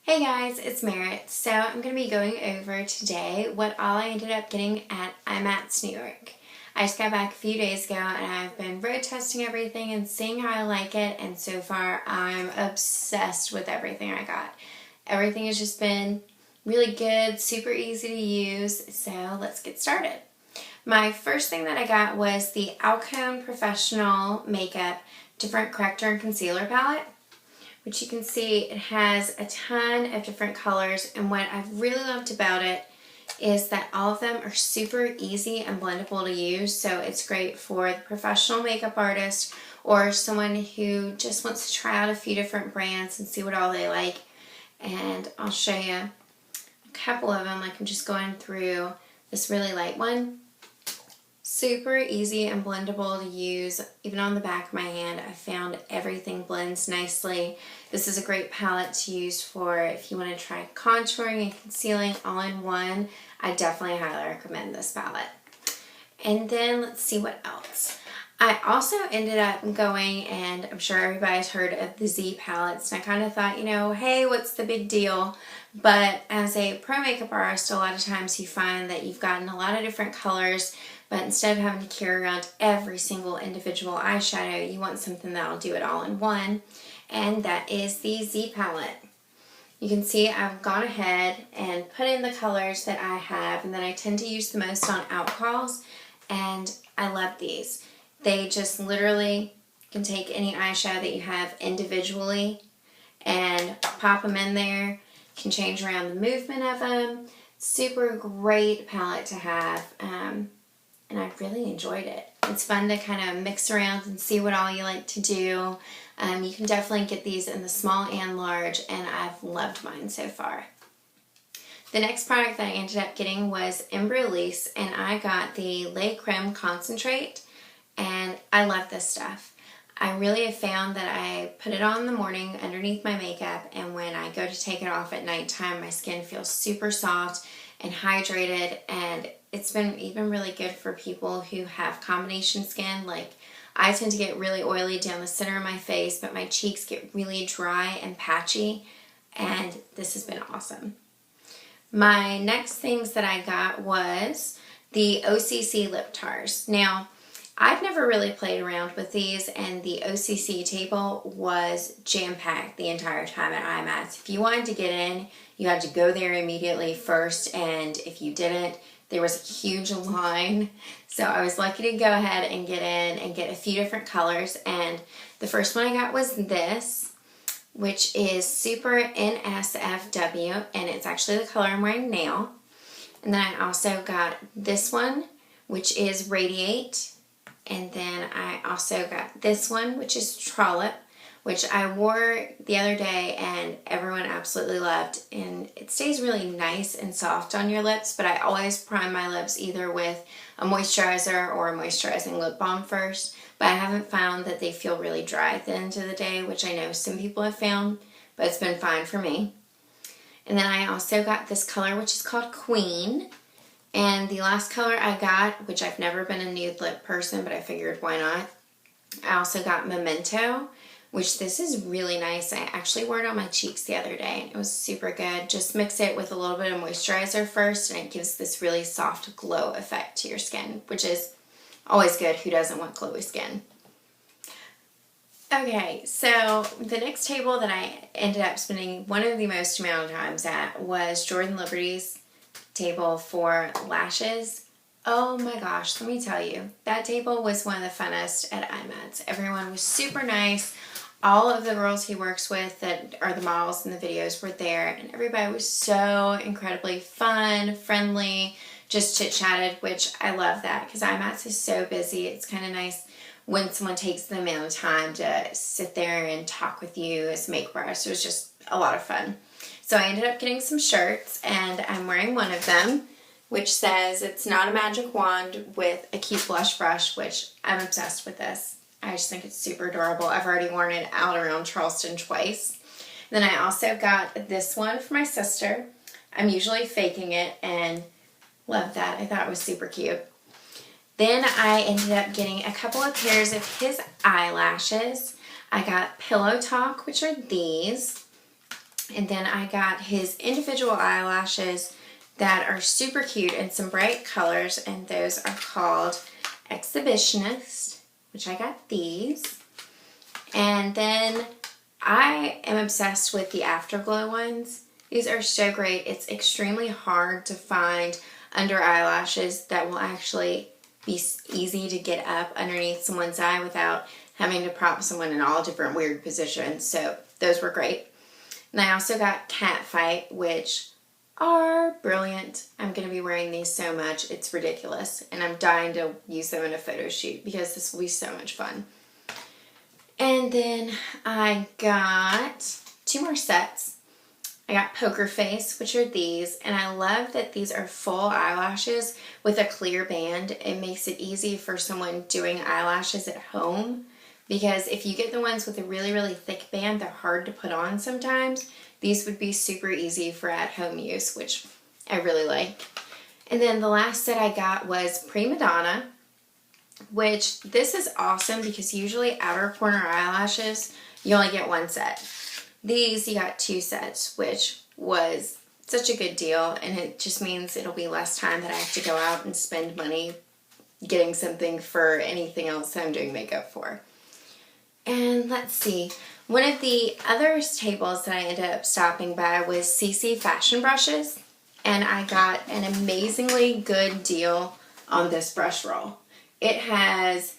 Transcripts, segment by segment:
Hey guys, it's Merritt. So I'm going to be going over today what all I ended up getting at IMATS New York. I just got back a few days ago and I've been road testing everything and seeing how I like it, and so far I'm obsessed with everything I got. Everything has just been really good, super easy to use, so let's get started. My first thing that I got was the Alcone Professional Makeup Different Corrector and Concealer Palette, which you can see it has a ton of different colors, and what I've really loved about it is that all of them are super easy and blendable to use, so it's great for the professional makeup artist or someone who just wants to try out a few different brands and see what all they like. And I'll show you a couple of them. Like, I'm just going through this really light one. Super easy and blendable to use. Even on the back of my hand, I found everything blends nicely. This is a great palette to use for if you want to try contouring and concealing all in one. I definitely highly recommend this palette. And then let's see what else. I also ended up going, and I'm sure everybody's heard of the Z palettes, and I kind of thought, hey, what's the big deal? But as a pro makeup artist, a lot of times you find that you've gotten a lot of different colors, but instead of having to carry around every single individual eyeshadow, you want something that'll do it all in one, and that is the Z palette. You can see I've gone ahead and put in the colors that I have and that I tend to use the most on outcalls, and I love these. They just literally can take any eyeshadow that you have individually and pop them in there. Can change around the movement of them. Super great palette to have, and I really enjoyed it. It's fun to kind of mix around and see what all you like to do. You can definitely get these in the small and large, and I've loved mine so far. The next product that I ended up getting was Embryolisse, and I got the Lait Creme Concentrate, and I love this stuff. I really have found that I put it on in the morning underneath my makeup, and when I go to take it off at nighttime, my skin feels super soft and hydrated, and it's been even really good for people who have combination skin. Like, I tend to get really oily down the center of my face, but my cheeks get really dry and patchy, and this has been awesome. My next things that I got was the OCC lip tars. Now, I've never really played around with these, and the OCC table was jam-packed the entire time at IMATS. If you wanted to get in, you had to go there immediately first, and if you didn't, there was a huge line. So I was lucky to go ahead and get in and get a few different colors, and the first one I got was this, which is Super NSFW, and it's actually the color I'm wearing now. And then I also got this one, which is Radiate. And then I also got this one, which is Trollop, which I wore the other day and everyone absolutely loved. And it stays really nice and soft on your lips, but I always prime my lips either with a moisturizer or a moisturizing lip balm first. But I haven't found that they feel really dry at the end of the day, which I know some people have found, but it's been fine for me. And then I also got this color, which is called Queen. And the last color I got, which I've never been a nude lip person, but I figured why not, I also got Memento, which this is really nice. I actually wore it on my cheeks the other day, and it was super good. Just mix it with a little bit of moisturizer first, and it gives this really soft glow effect to your skin, which is always good. Who doesn't want glowy skin? Okay, so the next table that I ended up spending one of the most amount of times at was Jordan Liberty's table for lashes. Oh my gosh, let me tell you, that table was one of the funnest at IMATS. Everyone was super nice. All of the girls he works with that are the models in the videos were there, and everybody was so incredibly fun, friendly, just chit-chatted, which I love that because IMATS is so busy. It's kind of nice when someone takes the amount of time to sit there and talk with you as makeup artists. It was just a lot of fun. So I ended up getting some shirts, and I'm wearing one of them, which says it's not a magic wand with a cute blush brush, which I'm obsessed with this. I just think it's super adorable. I've already worn it out around Charleston twice. Then I also got this one for my sister. I'm usually faking it and love that. I thought it was super cute. Then I ended up getting a couple of pairs of his eyelashes. I got Pillow Talk, which are these. And then I got his individual eyelashes that are super cute in some bright colors, and those are called Exhibitionist, which I got these. And then I am obsessed with the Afterglow ones. These are so great. It's extremely hard to find under eyelashes that will actually be easy to get up underneath someone's eye without having to prop someone in all different weird positions. So those were great. And I also got Catfight, which are brilliant. I'm going to be wearing these so much. It's ridiculous. And I'm dying to use them in a photo shoot because this will be so much fun. And then I got 2 more sets. I got Poker Face, which are these, and I love that these are full eyelashes with a clear band. It makes it easy for someone doing eyelashes at home, because if you get the ones with a really, really thick band, they're hard to put on sometimes. These would be super easy for at-home use, which I really like. And then the last set I got was Prima Donna, which this is awesome because usually outer corner eyelashes, you only get 1 set. These, you got 2 sets, which was such a good deal, and it just means it'll be less time that I have to go out and spend money getting something for anything else that I'm doing makeup for. And let's see, one of the other tables that I ended up stopping by was CC Fashion Brushes, and I got an amazingly good deal on this brush roll. It has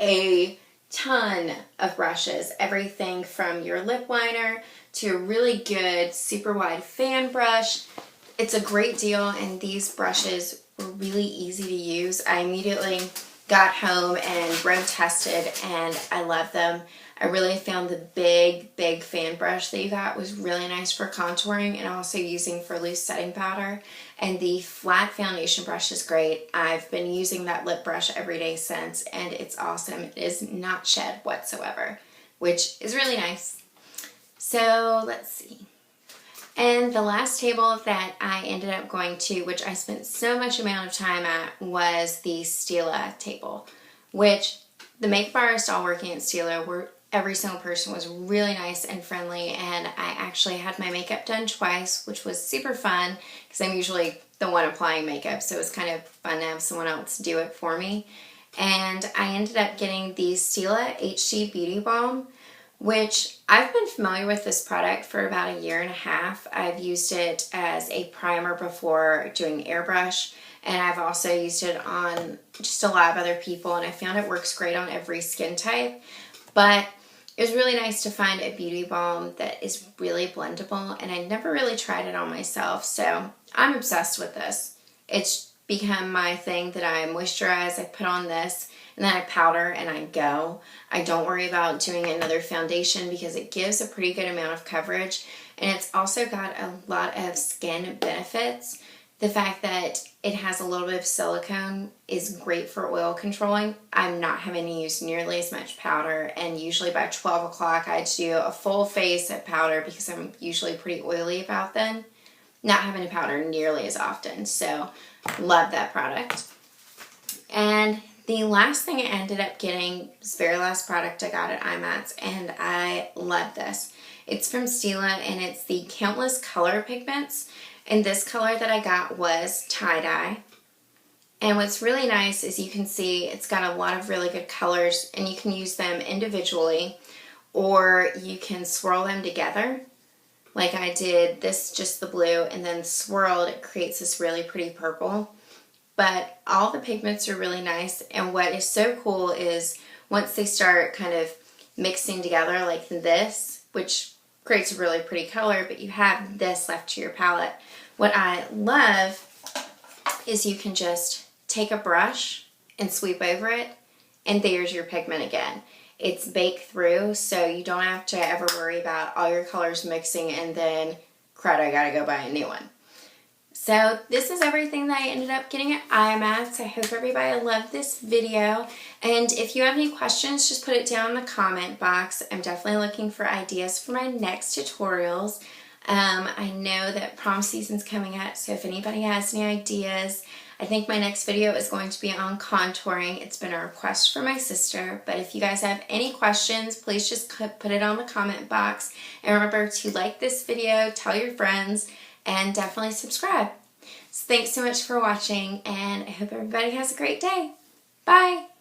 a ton of brushes, everything from your lip liner to a really good super wide fan brush. It's a great deal, and these brushes were really easy to use. I immediately got home and road tested, and I love them. I really found the big fan brush that you got was really nice for contouring and also using for loose setting powder. And the flat foundation brush is great. I've been using that lip brush every day since, and it's awesome. It is not shed whatsoever, which is really nice. So let's see. And the last table that I ended up going to, which I spent so much amount of time at, was the Stila table, which the makeup artists all working at Stila were, every single person was really nice and friendly, and I actually had my makeup done twice, which was super fun because I'm usually the one applying makeup, so it was kind of fun to have someone else do it for me. And I ended up getting the Stila HD Beauty Balm, which I've been familiar with this product for about 1.5 years. I've used it as a primer before doing airbrush, and I've also used it on just a lot of other people, and I found it works great on every skin type. But it was really nice to find a beauty balm that is really blendable, and I never really tried it on myself, so I'm obsessed with this. It's become my thing that I moisturize, I put on this, and then I powder and I go. I don't worry about doing another foundation because it gives a pretty good amount of coverage, and it's also got a lot of skin benefits. The fact that it has a little bit of silicone is great for oil controlling. I'm not having to use nearly as much powder, and usually by 12 o'clock I do a full face of powder because I'm usually pretty oily about then. Not having to powder nearly as often, so love that product. And the last thing I ended up getting was the very last product I got at IMATS, and I love this. It's from Stila, and it's the Countless Color Pigments. And this color that I got was tie-dye. And what's really nice is you can see it's got a lot of really good colors, and you can use them individually, or you can swirl them together. Like I did this, just the blue, and then swirled, it creates this really pretty purple. But all the pigments are really nice, and what is so cool is once they start kind of mixing together like this, which creates a really pretty color, but you have this left to your palette. What I love is you can just take a brush and sweep over it, and there's your pigment again. It's baked through, so you don't have to ever worry about all your colors mixing and then, crud, I gotta go buy a new one. So this is everything that I ended up getting at IMATS. I hope everybody loved this video. And if you have any questions, just put it down in the comment box. I'm definitely looking for ideas for my next tutorials. I know that prom season's coming up, so if anybody has any ideas, I think my next video is going to be on contouring. It's been a request from my sister, but if you guys have any questions, please just put it on the comment box. And remember to like this video, tell your friends, and definitely subscribe. So thanks so much for watching, and I hope everybody has a great day. Bye!